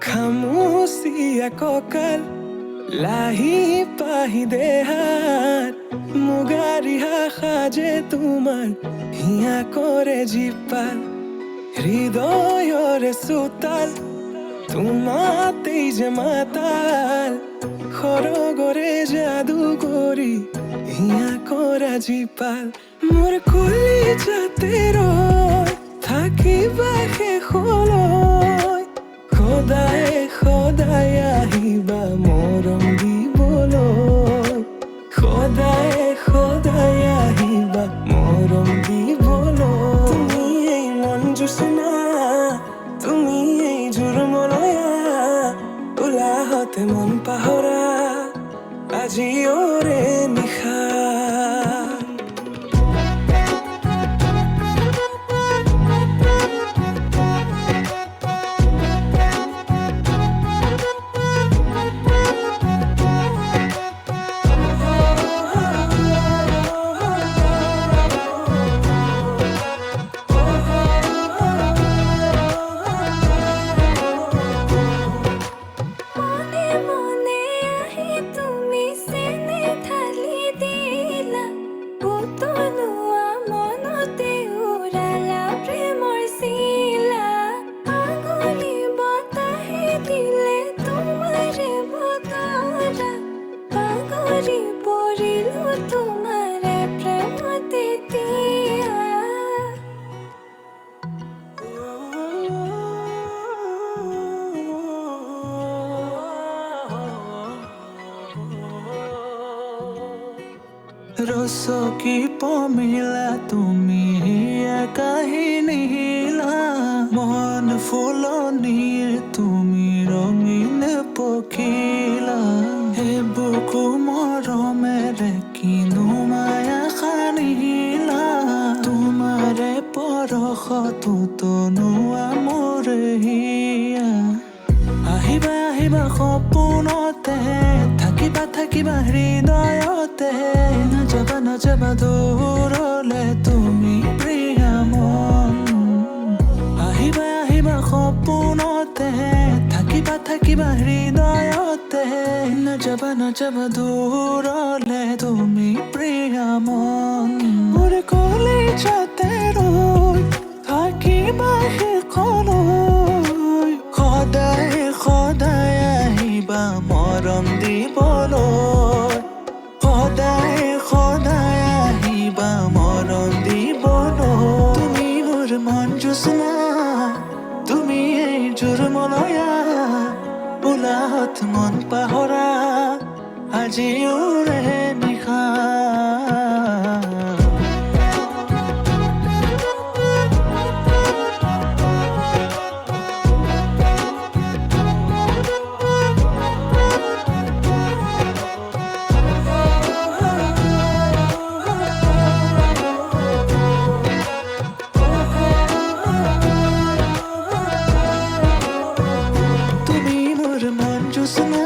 খামুচিয়া কঁকাল লাহি পাহি দেহাত মুগাৰিহা সাজে তোমাৰ হিয়া কৰে জীপাল হৃদয়ৰে চোতাল তোমাতেই যে মাতাল সৰগৰে যাদু কৰি হিয়া কৰা জীপাল মোৰ কলিজাতে ৰৈ থাকিবা শেষলৈ সদায় সদায় আহিবা মৰম দিবলৈ সদায় সদায় আহিবা মৰম দিবলৈ তুমি এই মন জোচনা তুমি এই জোৰমলয়া উলাহতে মন পাহৰা আজি ওৰে নিশা ৰচকী পমিলা তুমি কাহিনী হিলা মন ফুলনিৰ তুমি ৰঙীন পখিলা হে বুকু মৰমেৰে কিনো মায়া সানিলা তোমাৰে পৰশতো তনুৱা মোৰ হিয়া আহিবা আহিবা সপোনতে থাকিবা থাকিবা হৃদয়তে নাযাবা নাযাবা দূৰলে তুমি প্ৰিয়া মন আহিবা আহিবা সপোনতে থাকিবা থাকিবা হৃদয়তে নাযাবা নাযাবা দূৰলে তুমি প্ৰিয়া মন মোৰ কলিজাতে ৰৈ থাকিবা শেষলৈ সদায় সদায় আহিবা মৰম দিবলৈ সদায় সদায় আহিবা মৰম দিবলৈ তুমি মোৰ মন জোচনা তুমি এই জোৰমলয়া উলাহত মন পাহৰা আজি ওৰে নিশা তুমি মোৰ মন জোচনা